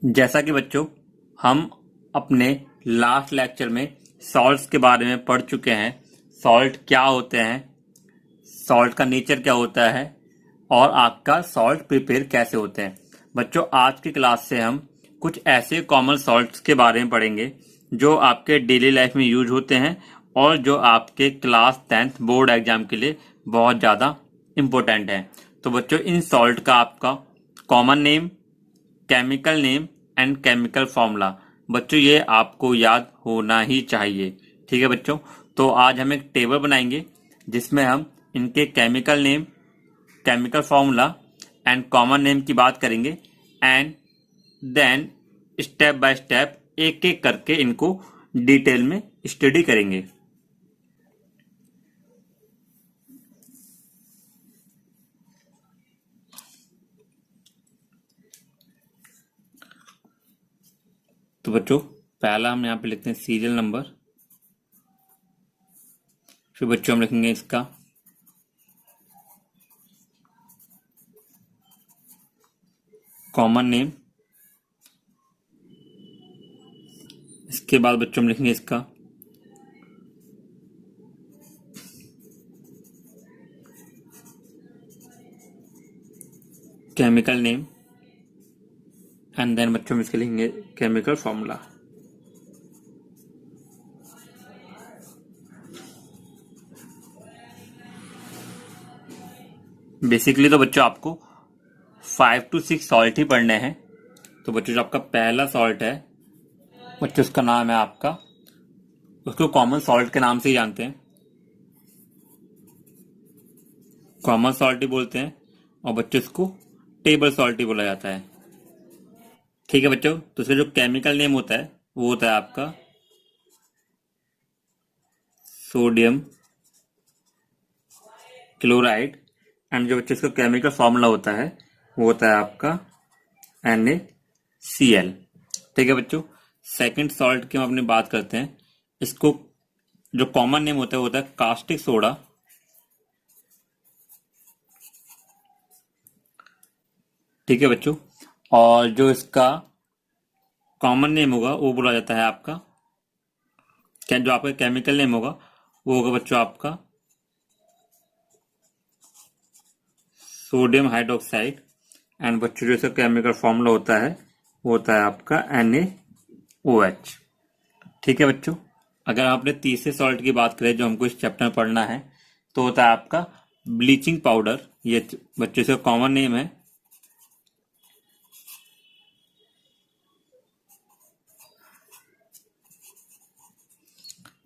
जैसा कि बच्चों हम अपने लास्ट लेक्चर में सॉल्ट्स के बारे में पढ़ चुके हैं। सॉल्ट क्या होते हैं, सॉल्ट का नेचर क्या होता है और आपका सॉल्ट प्रिपेयर कैसे होते हैं। बच्चों आज की क्लास से हम कुछ ऐसे कॉमन सॉल्ट्स के बारे में पढ़ेंगे जो आपके डेली लाइफ में यूज होते हैं और जो आपके क्लास 10th बोर्ड एग्जाम के लिए बहुत ज़्यादा इम्पोर्टेंट है। तो बच्चों इन सॉल्ट का आपका common name, chemical name and chemical formula बच्चों ये आपको याद होना ही चाहिए। ठीक है बच्चों, तो आज हम एक टेबल बनाएंगे जिसमें हम इनके chemical name, chemical formula and common name की बात करेंगे and then step by step एक एक करके इनको डिटेल में स्टडी करेंगे। तो बच्चों पहला हम यहाँ पे लिखते हैं सीरियल नंबर, फिर बच्चों हम लिखेंगे इसका कॉमन नेम, इसके बाद बच्चों हम लिखेंगे इसका केमिकल नेम एंड देन बच्चों हम इसके लिखेंगे केमिकल फॉर्मूला। बेसिकली तो बच्चों आपको 5 to 6 सॉल्ट ही पढ़ने हैं। तो बच्चों जो आपका पहला सॉल्ट है बच्चों उसका नाम है आपका, उसको कॉमन सॉल्ट के नाम से ही जानते हैं, कॉमन सॉल्ट ही बोलते हैं और बच्चों इसको टेबल सॉल्ट ही बोला जाता है। ठीक है बच्चों, तो इसका जो केमिकल नेम होता है वो होता है आपका सोडियम क्लोराइड एंड जो बच्चों इसका केमिकल फॉर्मूला होता है वो होता है आपका NaCl। ठीक है बच्चों, सेकंड सॉल्ट की हम अपनी बात करते हैं। इसको जो कॉमन नेम होता है वो होता है कास्टिक सोडा। ठीक है बच्चों, और जो इसका कॉमन नेम होगा वो बोला जाता है आपका, जो आपका केमिकल नेम होगा वो होगा बच्चों आपका सोडियम हाइड्रोक्साइड एंड बच्चों जो इसका केमिकल फॉर्मूला होता है वो होता है आपका NaOH। ठीक है बच्चों, अगर आपने तीसरे सॉल्ट की बात करें जो हमको इस चैप्टर में पढ़ना है तो होता है आपका ब्लीचिंग पाउडर। ये बच्चों इसका कॉमन नेम है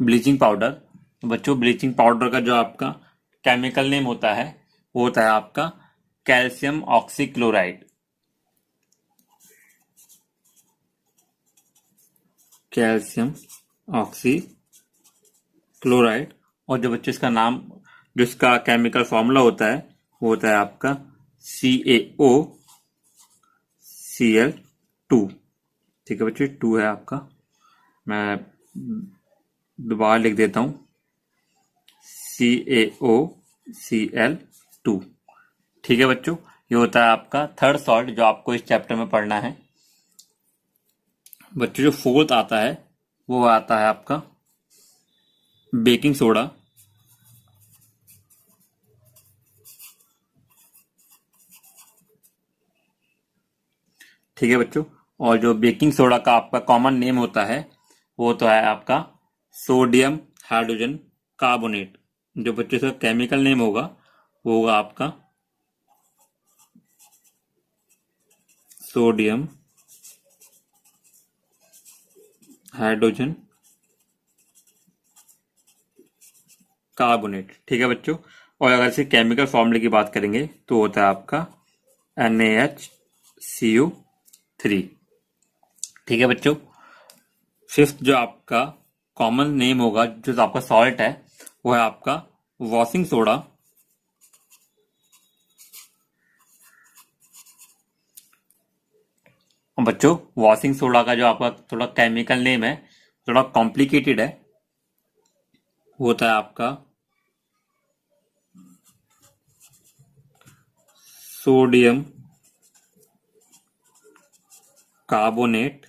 ब्लीचिंग पाउडर। बच्चों ब्लीचिंग पाउडर का जो आपका केमिकल नेम होता है वो होता है आपका कैल्शियम ऑक्सीक्लोराइड। कैल्शियम ऑक्सीक्लोराइड और जो बच्चे इसका नाम, जो इसका केमिकल फॉर्मूला होता है वो होता है आपका CaOCl2। ठीक है बच्चे, 2 है आपका, मैं दोबारा लिख देता हूं CaOCl2। ठीक है बच्चों, ये होता है आपका थर्ड सॉल्ट जो आपको इस चैप्टर में पढ़ना है। बच्चों जो फोर्थ आता है वो आता है आपका बेकिंग सोडा। ठीक है बच्चों, और जो बेकिंग सोडा का आपका कॉमन नेम होता है वो तो है आपका सोडियम हाइड्रोजन कार्बोनेट। जो बच्चों का केमिकल नेम होगा वो होगा आपका सोडियम हाइड्रोजन कार्बोनेट। ठीक है बच्चों, और अगर इसे केमिकल फॉर्मूले की बात करेंगे तो होता है आपका NaHCO3। ठीक है बच्चों, फिफ्थ जो आपका कॉमन नेम होगा जो आपका सॉल्ट है वो है आपका वॉशिंग सोडा। बच्चों वॉशिंग सोडा का जो आपका थोड़ा केमिकल नेम है, थोड़ा कॉम्प्लिकेटेड है, वो होता है आपका सोडियम कार्बोनेट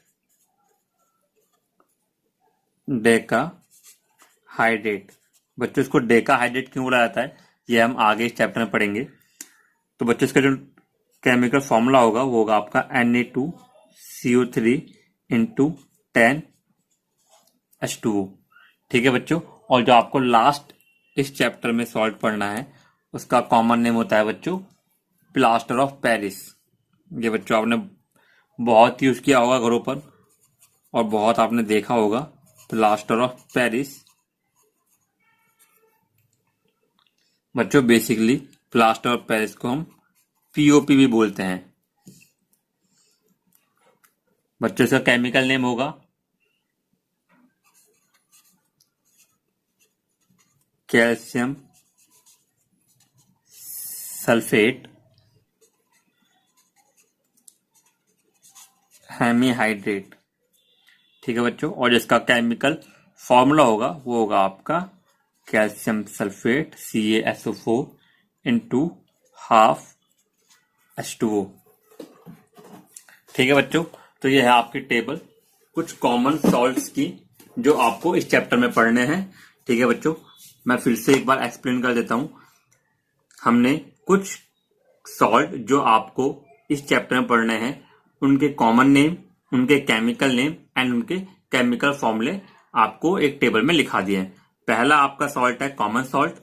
डेका हाइड्रेट। बच्चों इसको डेका हाइड्रेट क्यों बोला जाता है ये हम आगे इस चैप्टर में पढ़ेंगे। तो बच्चों इसका जो केमिकल फॉर्मूला होगा वो होगा आपका Na2CO3 इंटू 10H2O। ठीक है बच्चों, और जो आपको लास्ट इस चैप्टर में सॉल्ट पढ़ना है उसका कॉमन नेम होता है बच्चों प्लास्टर ऑफ पेरिस। ये बच्चों आपने बहुत यूज किया होगा घरों पर और बहुत आपने देखा होगा प्लास्टर ऑफ पेरिस। बच्चों बेसिकली प्लास्टर ऑफ पेरिस को हम पीओपी भी बोलते हैं। बच्चों इसका केमिकल नेम होगा कैल्शियम सल्फेट हेमीहाइड्रेट। ठीक है बच्चों, और जिसका केमिकल फॉर्मूला होगा वो होगा आपका calcium sulphate CaSO4 into half H2O। ठीक है बच्चों, तो ये है आपकी टेबल कुछ कॉमन सॉल्ट्स की जो आपको इस चैप्टर में पढ़ने हैं। ठीक है बच्चों, मैं फिर से एक बार एक्सप्लेन कर देता हूं। हमने कुछ सॉल्ट जो आपको इस चैप्टर में पढ़ने हैं उनके कॉमन नेम, उनके केमिकल नेम एंड उनके केमिकल फॉर्मूले आपको एक टेबल में लिखा दिए हैं। पहला आपका सॉल्ट है कॉमन सॉल्ट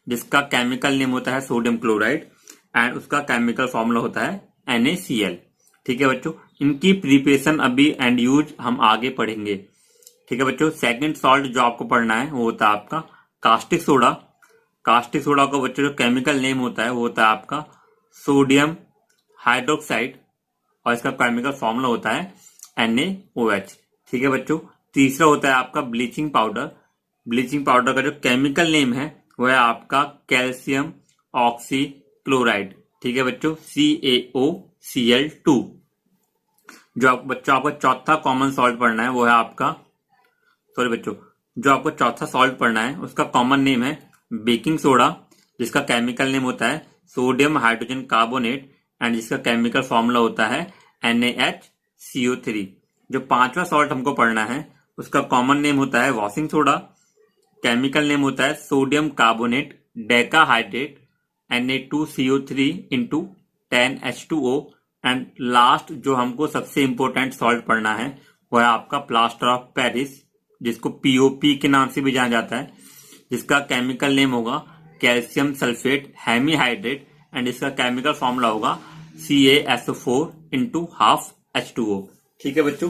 जिसका केमिकल नेम होता है सोडियम क्लोराइड एंड उसका केमिकल फॉर्मूला होता है NaCl। ठीक है बच्चों, इनकी प्रिपरेशन अभी एंड यूज हम आगे पढ़ेंगे। ठीक है बच्चों, सेकंड सॉल्ट जो आपको पढ़ना है वो होता है आपका कास्टिक सोडा। कास्टिक सोडा का बच्चों जो केमिकल नेम होता है वो होता है आपका सोडियम हाइड्रोक्साइड और इसका केमिकल फॉर्मूला होता है NaOH। ठीक है बच्चों, तीसरा होता है आपका ब्लीचिंग पाउडर। ब्लीचिंग पाउडर का जो केमिकल नेम है वो है आपका कैल्शियम ऑक्सी क्लोराइड। ठीक है बच्चों, CaOCl2। जो बच्चों आपको चौथा कॉमन सॉल्ट पढ़ना है वो है आपका जो आपको चौथा सॉल्ट पढ़ना है उसका कॉमन नेम है बेकिंग सोडा जिसका केमिकल नेम होता है सोडियम हाइड्रोजन कार्बोनेट एंड जिसका केमिकल फॉर्मूला होता है NaHCO3। जो पांचवा सॉल्ट हमको पढ़ना है उसका कॉमन नेम होता है वॉशिंग सोडा, केमिकल नेम होता है sodium carbonate decahydrate Na2CO3 into 10H2O and last जो हमको सबसे इंपॉर्टेंट सॉल्ट पढ़ना है वो है आपका प्लास्टर ऑफ पेरिस जिसको POP के नाम से भी जाना जाता है जिसका केमिकल नेम होगा कैल्शियम सल्फेट हेमीहाइड्रेट एंड इसका केमिकल फॉर्मूला होगा CaSO4 इंटू हाफ H2O। ठीक है बच्चों,